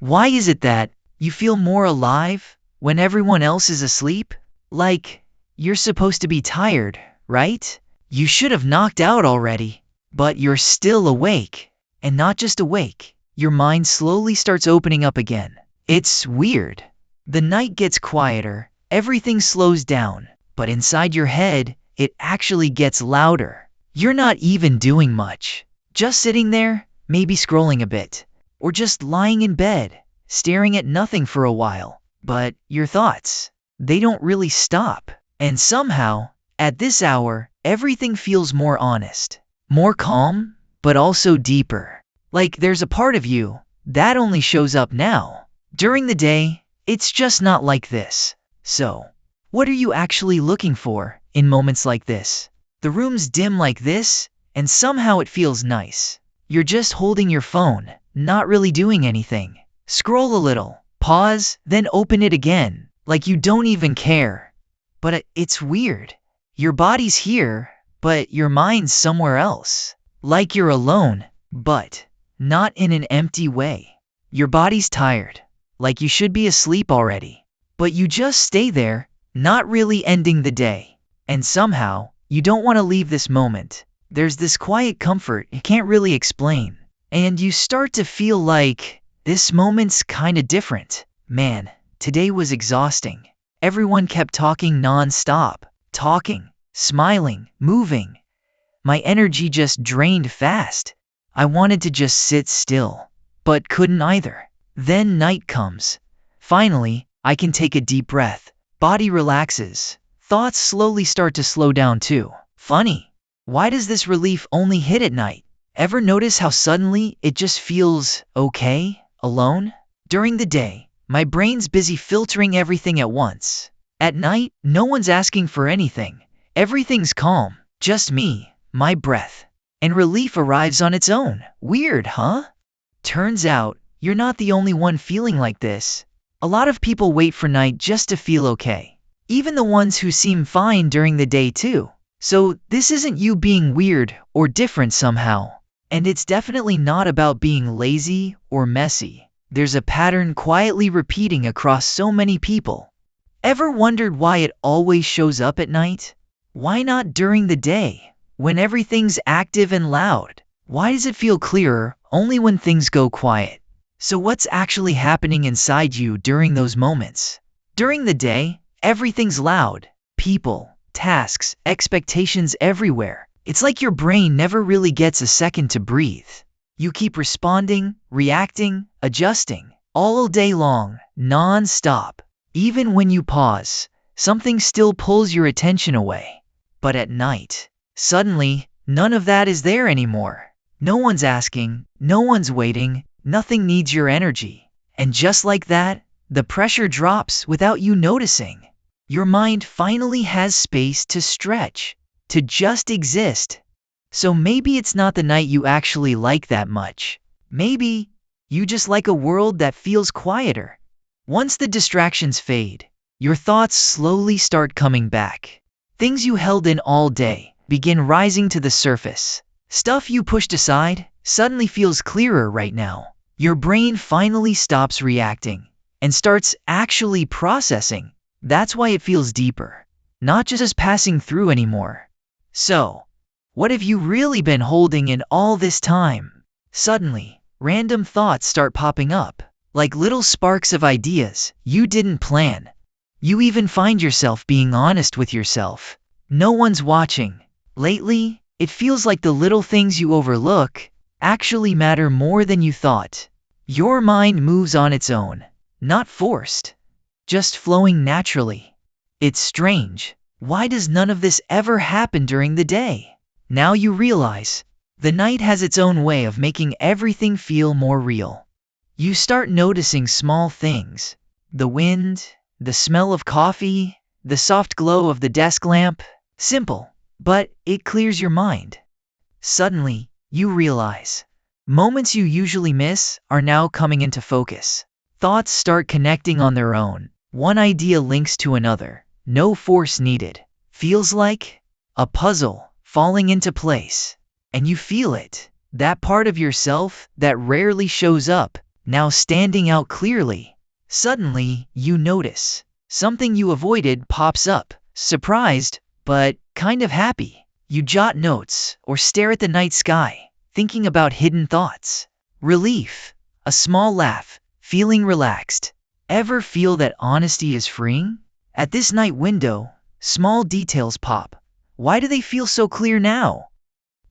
Why is it that you feel more alive when everyone else is asleep? Like, you're supposed to be tired, right? You should have knocked out already, but you're still awake. And not just awake, your mind slowly starts opening up again. It's weird. The night gets quieter, everything slows down, but inside your head, it actually gets louder. You're not even doing much. Just sitting there, maybe scrolling a bit, or just lying in bed, staring at nothing for a while. But your thoughts, they don't really stop. And somehow, at this hour, everything feels more honest, more calm, but also deeper. Like there's a part of you that only shows up now. During the day, it's just not like this. So, what are you actually looking for in moments like this? The room's dim like this, and somehow it feels nice. You're just holding your phone, not really doing anything. Scroll a little, pause, then open it again, like you don't even care. But it's weird. Your body's here, but your mind's somewhere else. Like you're alone, but not in an empty way. Your body's tired, like you should be asleep already. But you just stay there, not really ending the day. And somehow, you don't want to leave this moment. There's this quiet comfort you can't really explain. And you start to feel like this moment's kinda different. Man, today was exhausting. Everyone kept talking non-stop. Talking, smiling, moving. My energy just drained fast. I wanted to just sit still, but couldn't either. Then night comes. Finally, I can take a deep breath. Body relaxes. Thoughts slowly start to slow down too. Funny. Why does this relief only hit at night? Ever notice how suddenly it just feels okay, alone? During the day, my brain's busy filtering everything at once. At night, no one's asking for anything. Everything's calm. Just me, my breath. And relief arrives on its own. Weird, huh? Turns out, you're not the only one feeling like this. A lot of people wait for night just to feel okay. Even the ones who seem fine during the day too. So this isn't you being weird or different somehow. And it's definitely not about being lazy or messy. There's a pattern quietly repeating across so many people. Ever wondered why it always shows up at night? Why not during the day, when everything's active and loud? Why does it feel clearer only when things go quiet? So what's actually happening inside you during those moments? During the day, everything's loud. People, tasks, expectations everywhere. It's like your brain never really gets a second to breathe. You keep responding, reacting, adjusting, all day long, non-stop. Even when you pause, something still pulls your attention away. But at night, suddenly, none of that is there anymore. No one's asking, no one's waiting, nothing needs your energy. And just like that, the pressure drops without you noticing. Your mind finally has space to stretch, to just exist. So maybe it's not the night you actually like that much. Maybe you just like a world that feels quieter. Once the distractions fade, your thoughts slowly start coming back. Things you held in all day begin rising to the surface. Stuff you pushed aside suddenly feels clearer right now. Your brain finally stops reacting and starts actually processing. That's why it feels deeper, not just passing through anymore. So, what have you really been holding in all this time? Suddenly, random thoughts start popping up, like little sparks of ideas you didn't plan. You even find yourself being honest with yourself. No one's watching. Lately, it feels like the little things you overlook actually matter more than you thought. Your mind moves on its own, not forced, just flowing naturally. It's strange. Why does none of this ever happen during the day? Now you realize, the night has its own way of making everything feel more real. You start noticing small things. The wind, the smell of coffee, the soft glow of the desk lamp. Simple, but it clears your mind. Suddenly, you realize, moments you usually miss are now coming into focus. Thoughts start connecting on their own. One idea links to another. No force needed. Feels like a puzzle falling into place. And you feel it. That part of yourself that rarely shows up, now standing out clearly. Suddenly, you notice something you avoided pops up, surprised, but kind of happy. You jot notes or stare at the night sky, thinking about hidden thoughts. Relief, a small laugh, feeling relaxed. Ever feel that honesty is freeing? At this night window, small details pop. Why do they feel so clear now?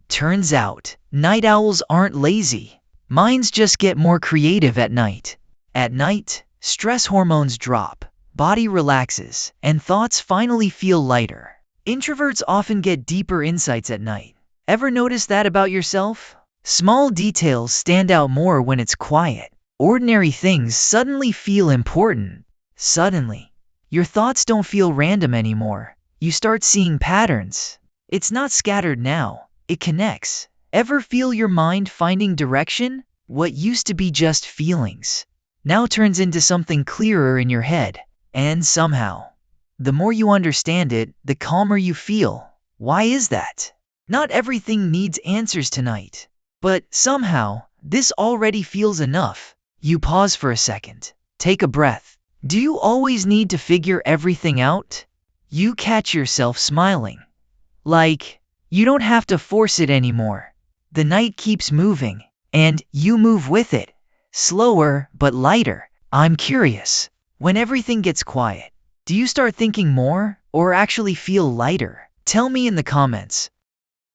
Turns out, night owls aren't lazy. Minds just get more creative at night. At night, stress hormones drop, body relaxes, and thoughts finally feel lighter. Introverts often get deeper insights at night. Ever notice that about yourself? Small details stand out more when it's quiet. Ordinary things suddenly feel important. Suddenly, your thoughts don't feel random anymore. You start seeing patterns. It's not scattered now, it connects. Ever feel your mind finding direction? What used to be just feelings now turns into something clearer in your head. And somehow, the more you understand it, the calmer you feel. Why is that? Not everything needs answers tonight. But somehow, this already feels enough. You pause for a second. Take a breath. Do you always need to figure everything out? You catch yourself smiling. Like, you don't have to force it anymore. The night keeps moving, and you move with it. Slower, but lighter. I'm curious. When everything gets quiet, do you start thinking more, or actually feel lighter? Tell me in the comments.